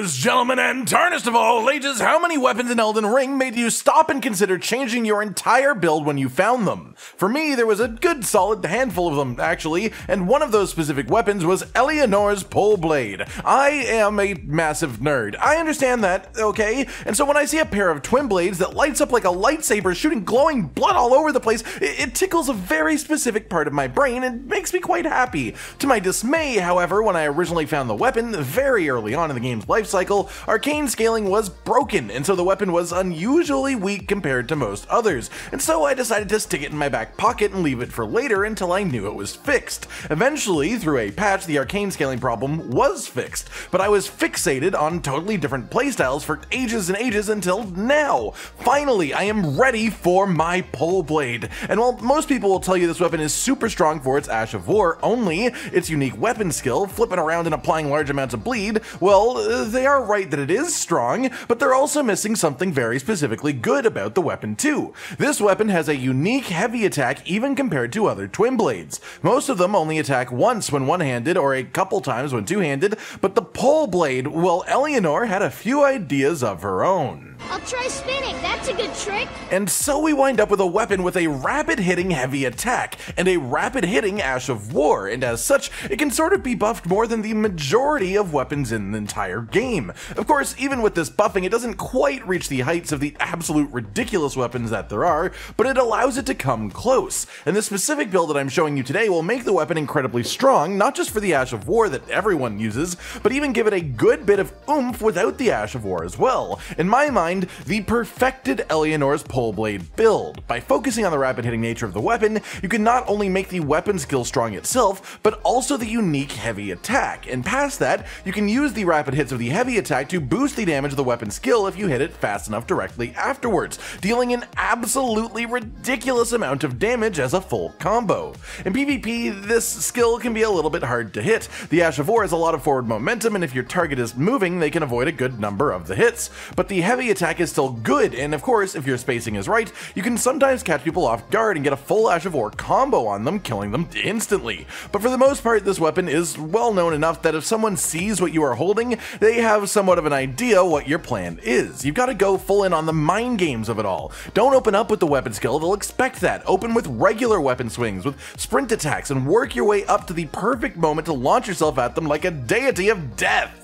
Ladies, gentlemen, and tarnished of all ages, how many weapons in Elden Ring made you stop and consider changing your entire build when you found them? For me, there was a good solid handful of them, actually, and one of those specific weapons was Eleonora's Poleblade. I am a massive nerd. I understand that, okay? And so when I see a pair of twin blades that lights up like a lightsaber shooting glowing blood all over the place, it tickles a very specific part of my brain and makes me quite happy. To my dismay, however, when I originally found the weapon, very early on in the game's life cycle, arcane scaling was broken, and so the weapon was unusually weak compared to most others, and so I decided to stick it in my back pocket and leave it for later until I knew it was fixed. Eventually, through a patch, the arcane scaling problem was fixed, but I was fixated on totally different playstyles for ages and ages until now. Finally, I am ready for my Poleblade, and while most people will tell you this weapon is super strong for its Ash of War only, its unique weapon skill, flipping around and applying large amounts of bleed, well, they are right that it is strong, but they're also missing something very specifically good about the weapon too. This weapon has a unique heavy attack even compared to other twin blades. Most of them only attack once when one-handed or a couple times when two-handed, but the Poleblade, well, Eleonora had a few ideas of her own. I'll try spinning, that's a good trick. And so we wind up with a weapon with a rapid-hitting heavy attack and a rapid-hitting Ash of War, and as such, it can sort of be buffed more than the majority of weapons in the entire game. Of course, even with this buffing, it doesn't quite reach the heights of the absolute ridiculous weapons that there are, but it allows it to come close. And the specific build that I'm showing you today will make the weapon incredibly strong, not just for the Ash of War that everyone uses, but even give it a good bit of oomph without the Ash of War as well. In my mind, the perfected Eleonora's Poleblade build. By focusing on the rapid hitting nature of the weapon, you can not only make the weapon skill strong itself, but also the unique heavy attack. And past that, you can use the rapid hits of the heavy attack to boost the damage of the weapon skill if you hit it fast enough directly afterwards, dealing an absolutely ridiculous amount of damage as a full combo. In PvP, this skill can be a little bit hard to hit. The Ash of War has a lot of forward momentum, and if your target is moving, they can avoid a good number of the hits. But the heavy attack is still good, and of course, if your spacing is right, you can sometimes catch people off guard and get a full Ash of War combo on them, killing them instantly. But for the most part, this weapon is well known enough that if someone sees what you are holding, they have somewhat of an idea what your plan is. You've got to go full in on the mind games of it all. Don't open up with the weapon skill, they'll expect that. Open with regular weapon swings, with sprint attacks, and work your way up to the perfect moment to launch yourself at them like a deity of death.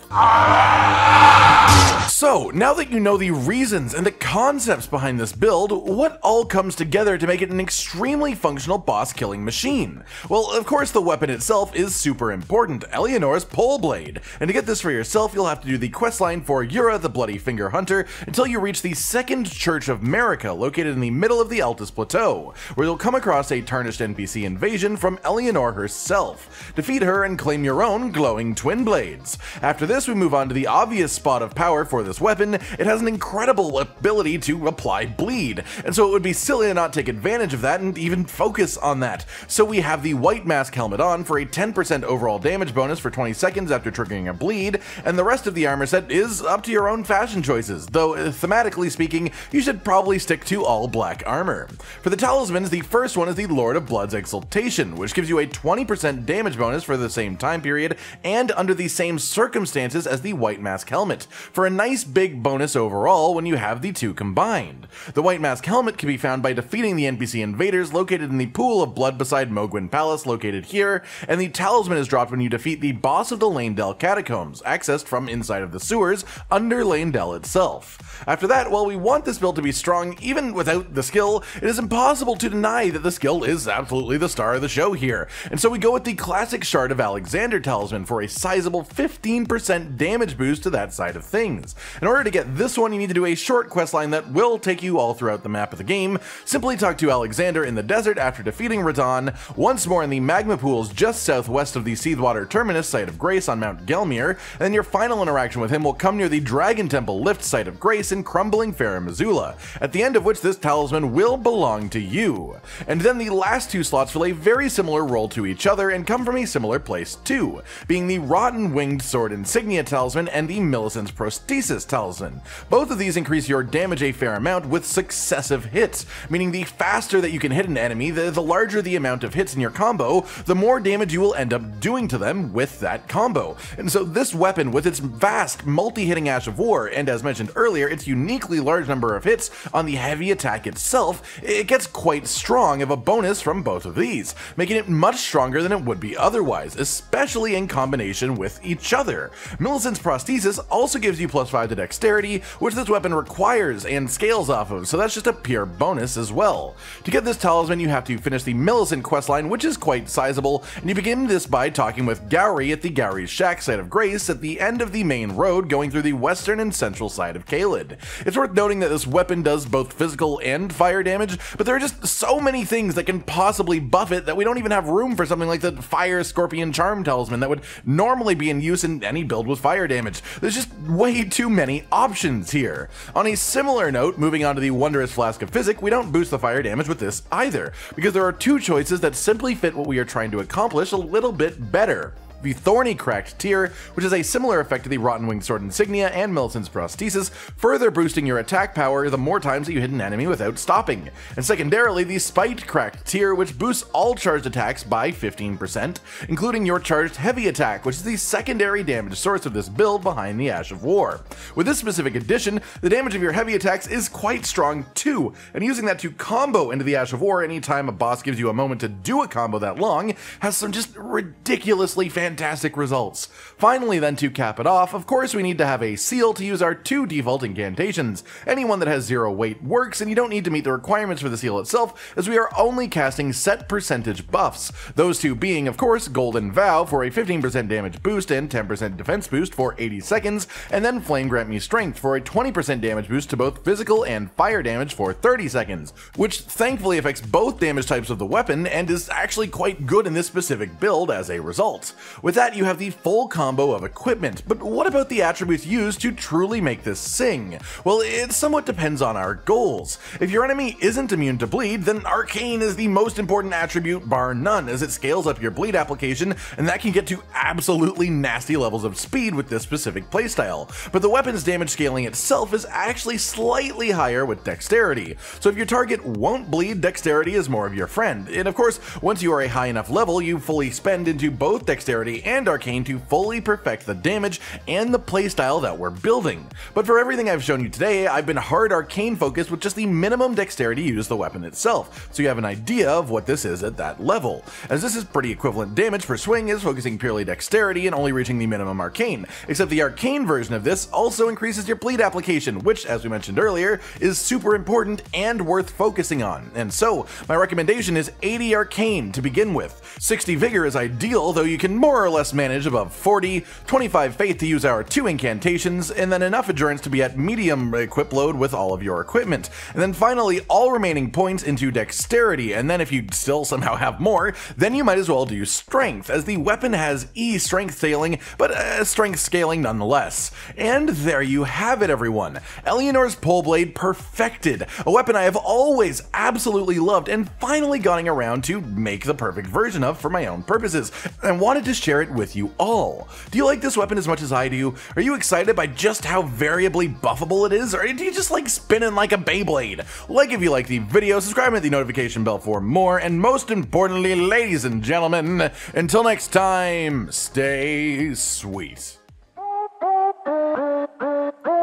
So, now that you know the reasons and the concepts behind this build, what all comes together to make it an extremely functional boss-killing machine? Well, of course the weapon itself is super important, Eleonora's Poleblade, and to get this for yourself you'll have to do the questline for Yura the Bloody Finger Hunter until you reach the Second Church of Marika, located in the middle of the Altus Plateau, where you'll come across a tarnished NPC invasion from Eleonora herself. Defeat her and claim your own glowing twin blades. After this, we move on to the obvious spot of power for this weapon. It has an incredible ability to apply bleed, and so it would be silly to not take advantage of that and even focus on that. So we have the white mask helmet on for a 10% overall damage bonus for 20 seconds after triggering a bleed, and the rest of the armor set is up to your own fashion choices, though thematically speaking, you should probably stick to all black armor. For the talismans, the first one is the Lord of Blood's Exaltation, which gives you a 20% damage bonus for the same time period and under the same circumstances as the white mask helmet, for a nice big bonus overall when you have the two combined. The white mask helmet can be found by defeating the NPC invaders located in the pool of blood beside Mogwin Palace located here, and the talisman is dropped when you defeat the boss of the Lanedell catacombs, accessed from inside of the sewers under Lanedell itself. After that, while we want this build to be strong even without the skill, it is impossible to deny that the skill is absolutely the star of the show here, and so we go with the classic Shard of Alexander talisman for a sizable 15% damage boost to that side of things. In order to get this one, you need to do a short questline that will take you all throughout the map of the game. Simply talk to Alexander in the desert after defeating Radon, once more in the magma pools just southwest of the Seathwater Terminus site of Grace on Mount Gelmir, and then your final interaction with him will come near the Dragon Temple Lift site of Grace in crumbling Fair Missoula, at the end of which this talisman will belong to you. And then the last two slots fill a very similar role to each other and come from a similar place too, being the Rotten Winged Sword Insignia talisman and the Millicent's Prosthesis talisman. Both of these increase your damage a fair amount with successive hits, meaning the faster that you can hit an enemy, the larger the amount of hits in your combo, the more damage you will end up doing to them with that combo. And so this weapon, with its vast multi-hitting Ash of War, and as mentioned earlier, its uniquely large number of hits on the heavy attack itself, it gets quite strong of a bonus from both of these, making it much stronger than it would be otherwise, especially in combination with each other. Millicent's prosthesis also gives you +5 to dexterity, which this weapon requires and scales off of, so that's just a pure bonus as well. To get this talisman, you have to finish the Millicent questline, which is quite sizable, and you begin this by talking with Gowry at the Gowry's Shack site of Grace at the end of the main road going through the western and central side of Caelid. It's worth noting that this weapon does both physical and fire damage, but there are just so many things that can possibly buff it that we don't even have room for something like the Fire Scorpion Charm Talisman that would normally be in use in any build with fire damage. There's just way too many options here. On a similar note, moving on to the Wondrous Flask of Physic, we don't boost the fire damage with this either, because there are two choices that simply fit what we are trying to accomplish a little bit better. The Thorny Cracked Tear, which has a similar effect to the Rotten Winged Sword Insignia and Millicent's Prosthesis, further boosting your attack power the more times that you hit an enemy without stopping. And secondarily, the Spiked Cracked Tear, which boosts all charged attacks by 15%, including your charged heavy attack, which is the secondary damage source of this build behind the Ash of War. With this specific addition, the damage of your heavy attacks is quite strong too, and using that to combo into the Ash of War anytime a boss gives you a moment to do a combo that long has some just ridiculously fantastic results. Finally then, to cap it off, of course we need to have a seal to use our two default incantations. Anyone that has 0 weight works, and you don't need to meet the requirements for the seal itself, as we are only casting set percentage buffs. Those two being, of course, Golden Vow for a 15% damage boost and 10% defense boost for 80 seconds, and then Flame Grant Me Strength for a 20% damage boost to both physical and fire damage for 30 seconds, which thankfully affects both damage types of the weapon and is actually quite good in this specific build as a result. With that, you have the full combo of equipment, but what about the attributes used to truly make this sing? Well, it somewhat depends on our goals. If your enemy isn't immune to bleed, then Arcane is the most important attribute bar none, as it scales up your bleed application, and that can get to absolutely nasty levels of speed with this specific playstyle. But the weapon's damage scaling itself is actually slightly higher with dexterity, so if your target won't bleed, dexterity is more of your friend. And of course, once you are a high enough level, you fully spend into both dexterity and arcane to fully perfect the damage and the playstyle that we're building. But for everything I've shown you today, I've been hard arcane focused with just the minimum dexterity to use the weapon itself, so you have an idea of what this is at that level, as this is pretty equivalent damage for swing is focusing purely dexterity and only reaching the minimum arcane, except the arcane version of this also increases your bleed application, which, as we mentioned earlier, is super important and worth focusing on. And so my recommendation is 80 arcane to begin with. 60 vigor is ideal, though you can more or less manage above 40, 25 faith to use our 2 incantations, and then enough endurance to be at medium equip load with all of your equipment. And then finally, all remaining points into dexterity, and then if you still somehow have more, then you might as well do strength, as the weapon has E strength scaling, but strength scaling nonetheless. And there you have it, everyone. Eleonora's Poleblade perfected, a weapon I have always absolutely loved and finally gotten around to make the perfect version of for my own purposes, and wanted to share it with you all. Do you like this weapon as much as I do? Are you excited by just how variably buffable it is, or do you just like spinning like a Beyblade? Like if you like the video, subscribe and hit the notification bell for more, and most importantly, ladies and gentlemen, until next time, stay sweet.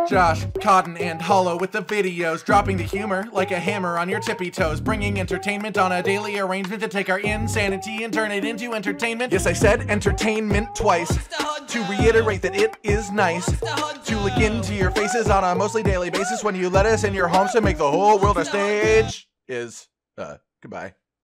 Josh, Cotton, and Hollow with the videos, dropping the humor like a hammer on your tippy toes, bringing entertainment on a daily arrangement to take our insanity and turn it into entertainment. Yes, I said entertainment twice, to reiterate that it is nice to look into your faces on a mostly daily basis when you let us in your homes to make the whole world a stage. Goodbye.